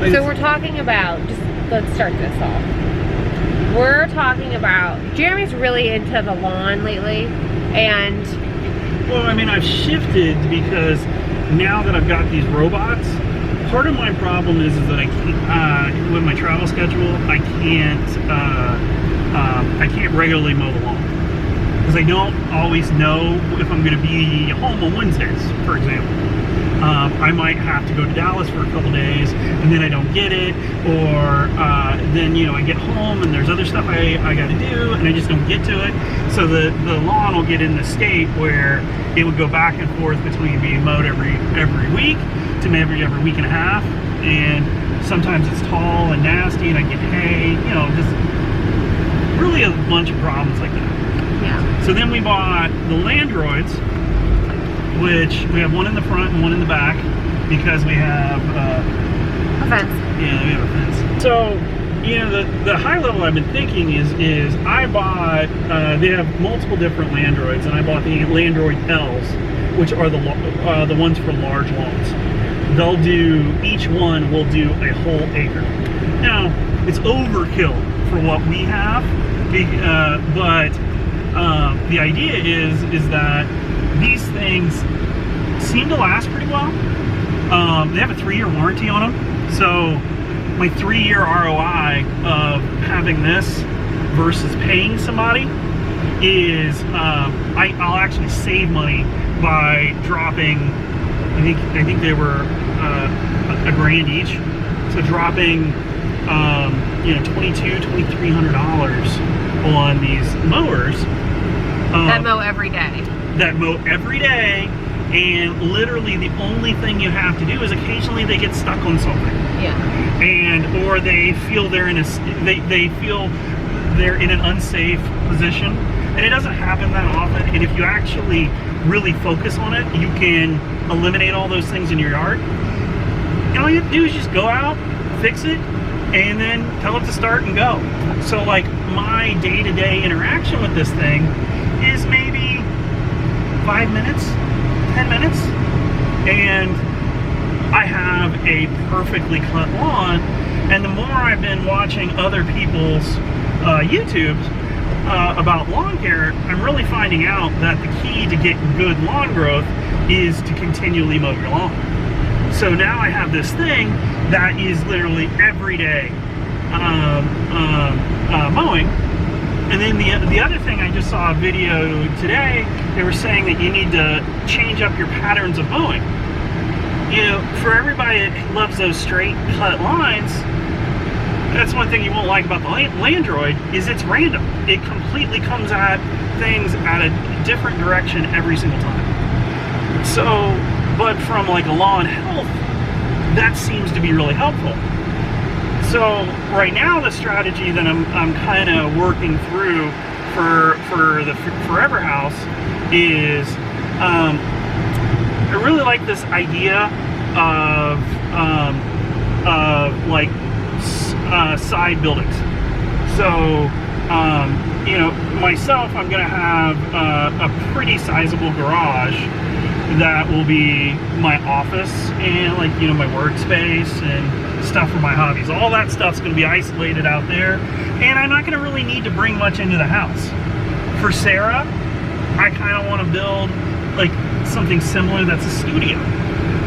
So we're talking about, just let's start this off. We're talking about, Jeremy's really into the lawn lately, and... Well, I mean, I've shifted because now that I've got these robots, part of my problem is that I can't, with my travel schedule, I can't regularly mow the lawn. Because I don't always know if I'm going to be home on Wednesdays, for example. I might have to go to Dallas for a couple days and then I don't get it, or then I get home and there's other stuff I got to do and I just don't get to it. So the lawn will get in the state where it would go back and forth between being mowed every week to maybe every week and a half, and sometimes it's tall and nasty and I get hay, just really a bunch of problems like that. Yeah. So then we bought the Landroids, which we have one in the front and one in the back because we have a fence. Yeah, we have a fence. So, the high level I've been thinking is I bought, they have multiple different Landroids, and I bought the Landroid Ls, which are the ones for large lawns. Each one will do a whole acre. Now, it's overkill for what we have, but the idea is that these things seem to last pretty well. They have a 3-year warranty on them, so my 3-year ROI of having this versus paying somebody is I'll actually save money by dropping. I think they were $1,000 each, so dropping $2,200-$2,300 on these mowers. That mow every day. And literally the only thing you have to do is occasionally they get stuck on something. Yeah. Or they feel they're in they feel they're in an unsafe position. And it doesn't happen that often. And if you actually really focus on it, you can eliminate all those things in your yard. And all you have to do is just go out, fix it, and then tell it to start and go. So like my day-to-day interaction with this thing is maybe 5 minutes, 10 minutes, and I have a perfectly cut lawn. And the more I've been watching other people's YouTubes about lawn care, I'm really finding out that the key to getting good lawn growth is to continually mow your lawn. So now I have this thing that is literally every day mowing. And then the other thing, I just saw a video today, they were saying that you need to change up your patterns of mowing. For everybody that loves those straight cut lines, that's one thing you won't like about the Landroid, is it's random. It completely comes at things at a different direction every single time. So, but from like a lawn health, that seems to be really helpful. So right now the strategy that I'm kind of working through for the Forever House is I really like this idea of like side buildings. So myself, I'm gonna have a pretty sizable garage that will be my office and my workspace and stuff for my hobbies. All that stuff's going to be isolated out there, and I'm not going to really need to bring much into the house. For Sarah, I kind of want to build like something similar that's a studio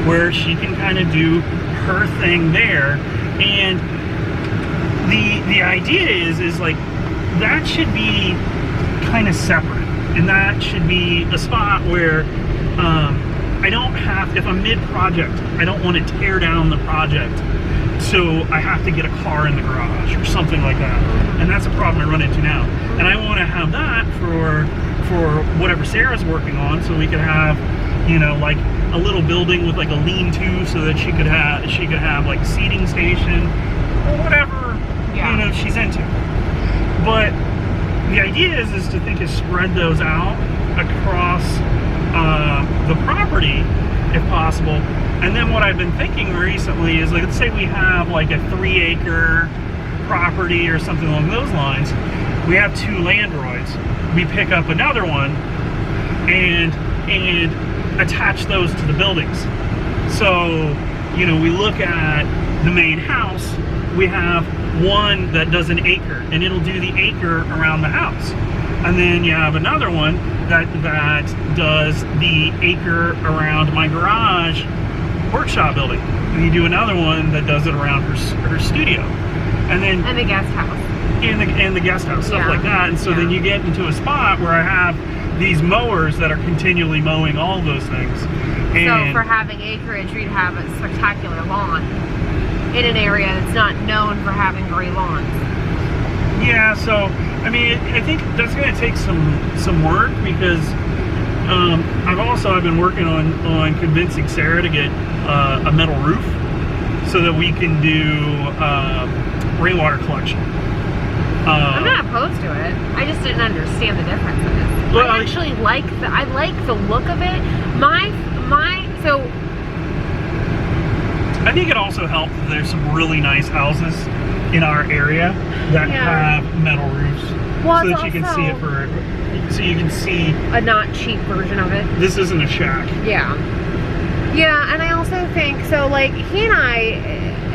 where she can kind of do her thing there. And the idea is like that should be kind of separate, and that should be a spot where I don't have, if I'm mid-project, I don't want to tear down the project, so I have to get a car in the garage or something like that. And that's a problem I run into now. And I want to have that for whatever Sarah's working on, so we could have, like a little building with like a lean-to, so that she could have like seating station or whatever, she's into. But the idea is to spread those out across the property if possible. And then what I've been thinking recently is, like, let's say we have like a 3-acre property or something along those lines. We have 2 Landroids. We pick up another one and attach those to the buildings. So, we look at the main house, we have one that does an acre, and it'll do the acre around the house. And then you have another one that does the acre around my garage workshop building. And you do another one that does it around her studio. And then And the guest house. in the guest house, stuff like that. And so then you get into a spot where I have these mowers that are continually mowing all those things. And So for having acreage, you'd have a spectacular lawn in an area that's not known for having great lawns. yeah, so I mean, I think that's going to take some work, because I've been working on convincing Sarah to get a metal roof so that we can do rainwater collection. I'm not opposed to it. I just didn't understand the difference in it. Well, I actually like the look of it. So I think it also helped that there's some really nice houses in our area that have metal roofs, Well, so it's that you can also- see it so you can see a not cheap version of it. this isn't a shack. Yeah. Yeah, and I also think, so like, he and I,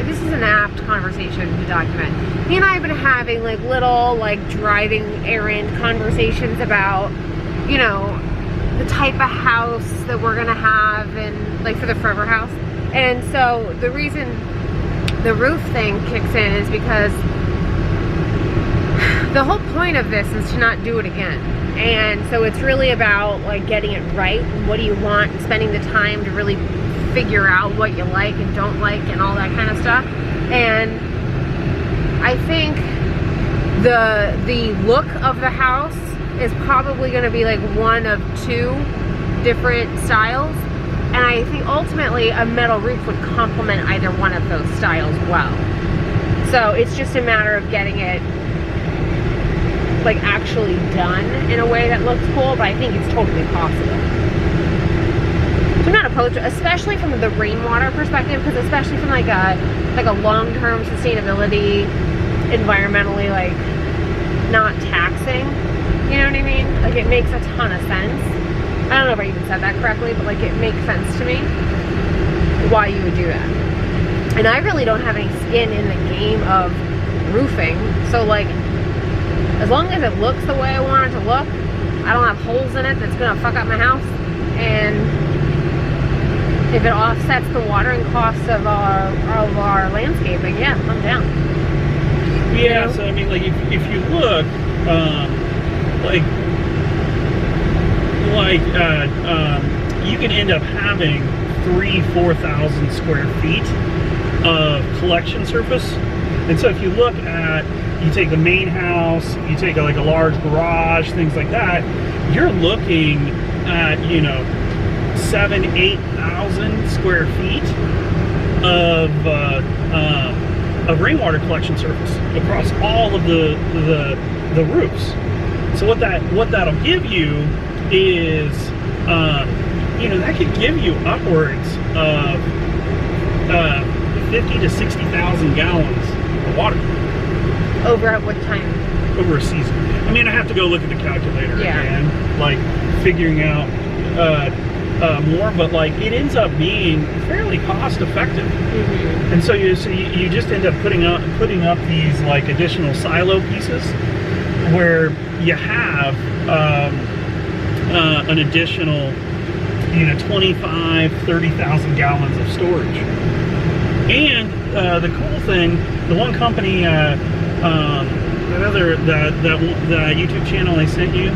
this is an apt conversation to document. He and I have been having like little like driving errand conversations about, you know, the type of house that we're gonna have, and like for the forever house. And so the reason the roof thing kicks in is because the whole point of this is to not do it again. And so it's really about like getting it right. What do you want? And spending the time to really figure out what you like and don't like and all that kind of stuff. And I think the look of the house is probably going to be like one of two different styles. And I think ultimately a metal roof would complement either one of those styles well. So it's just a matter of getting it like actually done in a way that looks cool, but I think it's totally possible. So I'm not opposed to, especially from the rainwater perspective, because especially from like a long-term sustainability, environmentally like not taxing, you know what I mean? Like it makes a ton of sense. I don't know if I even said that correctly, but like it makes sense to me why you would do that. And I really don't have any skin in the game of roofing, so like as long as it looks the way I want it to look, I don't have holes in it that's gonna fuck up my house, and if it offsets the watering costs of our landscaping, yeah, I'm down. Yeah, You know? so I mean, like if you look, you can end up having 4,000 square feet of collection surface. And so if you look at, you take the main house, you take like a large garage, things like that, you're looking at, 7,000-8,000 square feet of rainwater collection surface across all of the roofs. So what that'll give you is, that could give you upwards of 50 to 60,000 gallons of water. Over at what time? Over a season. I mean, I have to go look at the calculator again, like figuring out more, but like it ends up being fairly cost effective. Mm-hmm. And so you just end up putting up these like additional silo pieces where you have an additional 25-30,000 gallons of storage. And the cool thing, the one company, that YouTube channel I sent you,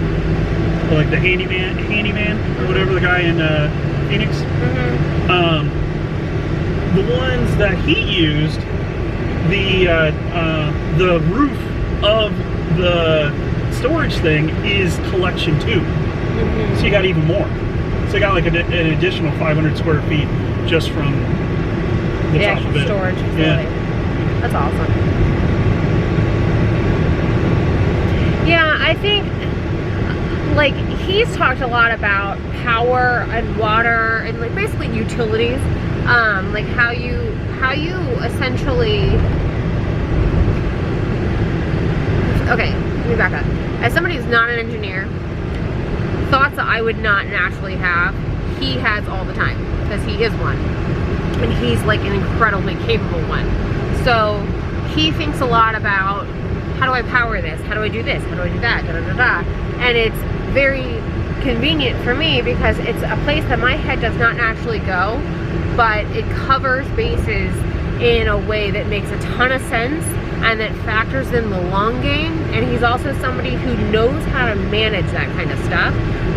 like the handyman or whatever, the guy in Phoenix, Mm-hmm. the ones that he used, the roof of the storage thing is collection too. Mm-hmm. So you got even more. So you got like an additional 500 square feet just from the top actual of it. storage facility. Yeah. That's awesome. Yeah, I think like he's talked a lot about power and water and like basically utilities, like how you essentially, okay, let me back up. As somebody who's not an engineer, thoughts that I would not naturally have, he has all the time because he is one. and he's like an incredibly capable one. So he thinks a lot about, how do I power this? How do I do this? How do I do that? Da, da, da, da. And it's very convenient for me because it's a place that my head does not naturally go, but it covers bases in a way that makes a ton of sense and that factors in the long game. And he's also somebody who knows how to manage that kind of stuff.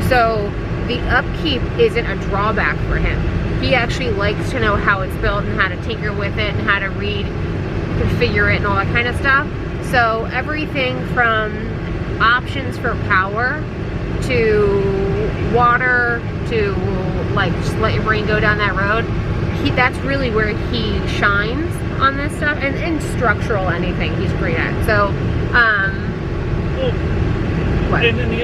So the upkeep isn't a drawback for him. He actually likes to know how it's built and how to tinker with it and how to read, configure it and all that kind of stuff. So everything from options for power to water to like just let your brain go down that road, that's really where he shines on this stuff. And structural anything he's great at. So what? And then the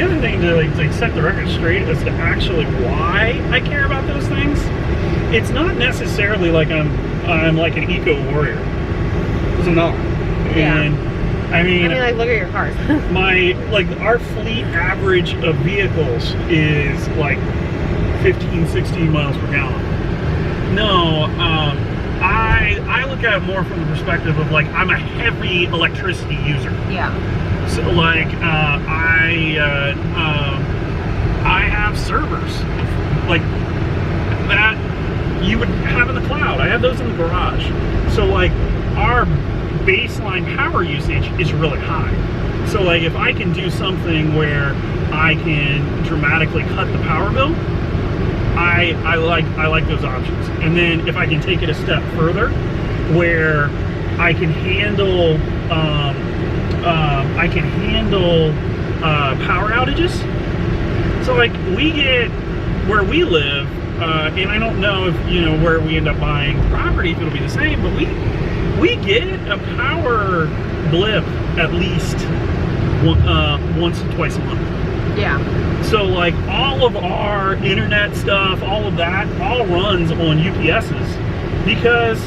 other thing to like set the record straight as to actually why I care about those things, it's not necessarily like I'm like an eco warrior. It's not. Yeah. And I mean like look at your cars. Our fleet average of vehicles is like 15, 16 miles per gallon. No, I look at it more from the perspective of like I'm a heavy electricity user. Yeah. So like I have servers like that you would have in the cloud. I have those in the garage. So like our baseline power usage is really high. So like if I can do something where I can dramatically cut the power bill, I like those options. And then if I can take it a step further, where I can handle power outages. So like we get where we live, and I don't know if where we end up buying property if it'll be the same, but we get a power blip at least once or twice a month. Yeah. So like all of our internet stuff, all of that, all runs on UPSs because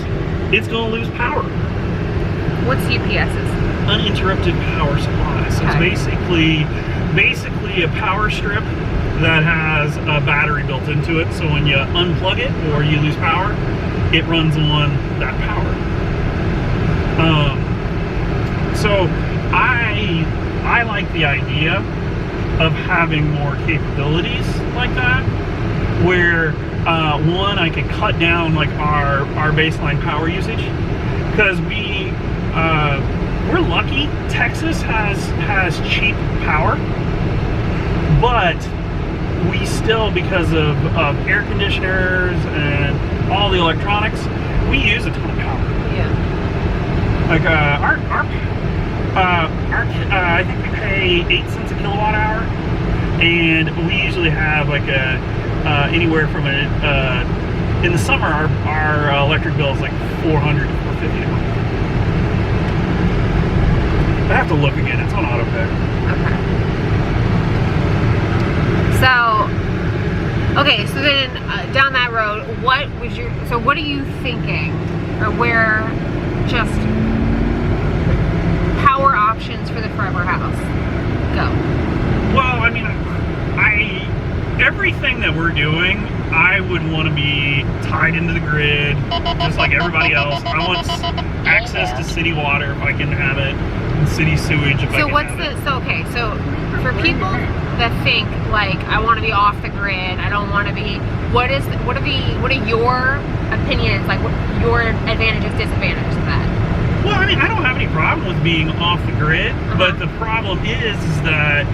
it's going to lose power. What's UPSs? Uninterrupted power supply. So it's basically a power strip that has a battery built into it. So when you unplug it or you lose power, it runs on that power. So I like the idea of having more capabilities like that, where one, I can cut down like our baseline power usage, because we're lucky. Texas has cheap power, but we still, because of air conditioners and all the electronics, we use a ton of power. Yeah. Like I think we pay 8 cents a kilowatt hour, and we usually have like anywhere from in the summer our electric bill is like $400 to $450 a month. I have to look again. It's on AutoPay. Okay. So then down that road, what are you thinking, or where just power options for the Forever House go? Well, I mean, everything that we're doing, I would want to be tied into the grid, just like everybody else. I want access to city water if I can have it, and city sewage if I can have it. So for people that think like I want to be off the grid, I don't want to be. What are your opinions? Like, what your advantages, disadvantages of that? Well, I mean, I don't have any problem with being off the grid, but the problem is that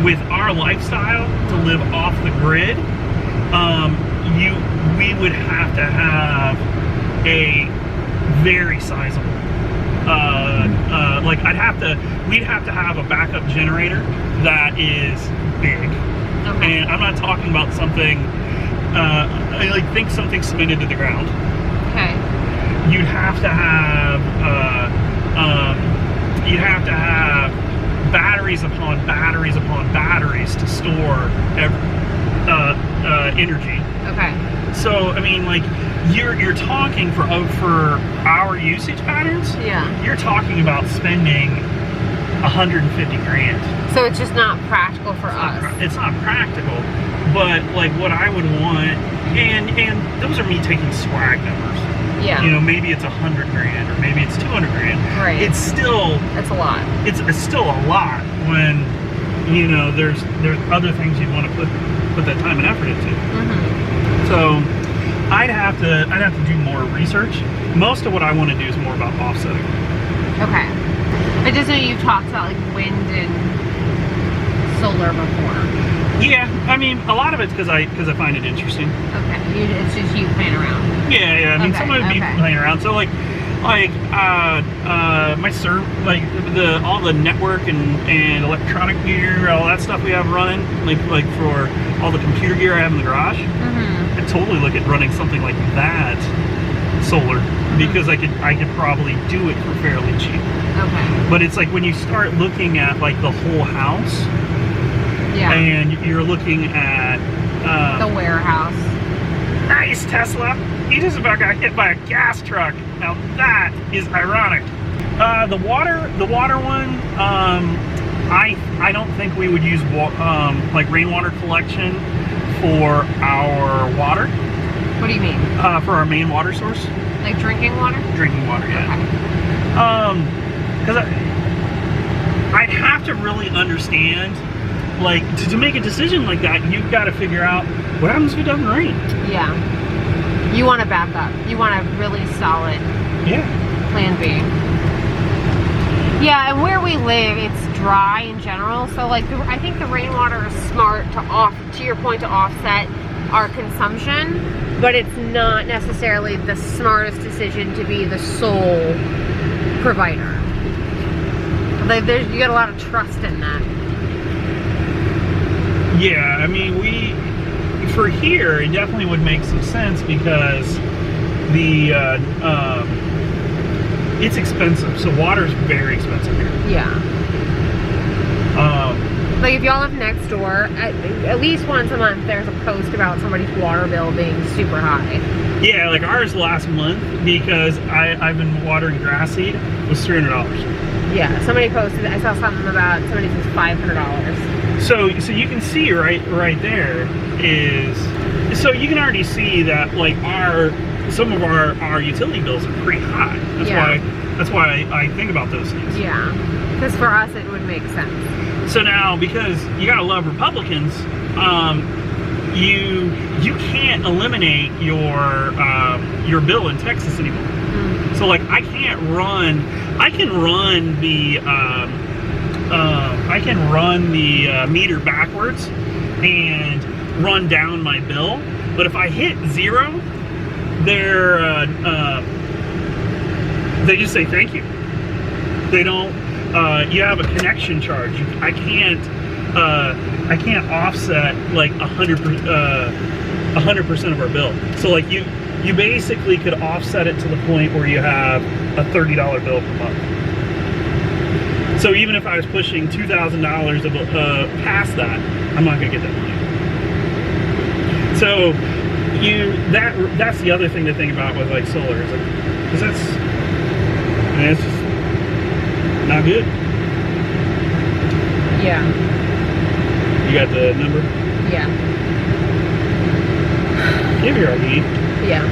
with our lifestyle, to live off the grid, we would have to have a very sizable, we'd have to have a backup generator that is big. Okay. And I'm not talking about something, think something cemented to the ground. Okay. You'd have to have batteries upon batteries upon batteries to store energy. Okay. So I mean, like you're talking for our usage patterns. Yeah. You're talking about spending 150 grand. So it's just not practical for us. It's not practical, but like what I would want, and those are me taking swag numbers. Yeah. You know, maybe it's 100 grand or maybe it's 200 grand. Right. It's still, That's a lot. it's still a lot when, you know, there's other things you'd want to put that time and effort into. Mm-hmm. So I'd have to do more research. Most of what I want to do is more about offsetting. Okay. I just know you've talked about like wind and solar before. Yeah, I mean, a lot of it's because I find it interesting. Okay. It's just you playing around. Yeah. I mean, Okay, someone would be okay. playing around. So like my all the network and electronic gear, all that stuff we have running, like for all the computer gear I have in the garage. Mm-hmm. I totally look at running something like that solar because I could probably do it for fairly cheap. Okay. But it's like when you start looking at like the whole house, Yeah. and you're looking at The warehouse. nice Tesla. He just about got hit by a gas truck. Now that is ironic. The water one. I don't think we would use like rainwater collection for our water. What do you mean? For our main water source, Like drinking water? drinking water. Yeah. Okay. Because I'd have to really understand, like, to make a decision like that, you've got to figure out what happens if it doesn't rain. Yeah. You want to back up. You want a really solid Yeah. plan B. Yeah, and where we live, it's dry in general. So, like, I think the rainwater is smart to your point, to offset our consumption, but it's not necessarily the smartest decision to be the sole provider. Like, you got a lot of trust in that. Yeah, I mean, for here, it definitely would make some sense because it's expensive. So water's very expensive here. Yeah. Like if y'all live next door, at least once a month there's a post about somebody's water bill being super high. Yeah, like ours last month, because I've been watering grass seed, was $300. Yeah, somebody posted, I saw something about somebody says $500. So you can see right there is, so you can already see that like some of our utility bills are pretty high. That's why I think about those things. Yeah, because for us it would make sense. So now, because you gotta love Republicans, you can't eliminate your bill in Texas anymore. Mm. So like I can run the meter backwards and run down my bill, but if I hit zero, they just say thank you. They don't. You have a connection charge. I can't offset like 100% of our bill. So like you basically could offset it to the point where you have a $30 bill per month. So even if I was pushing $2,000 past that, I'm not gonna get that money. So that's the other thing to think about with like solar is like, because it's just not good. Yeah. You got the number? Yeah. Give your RV. Yeah.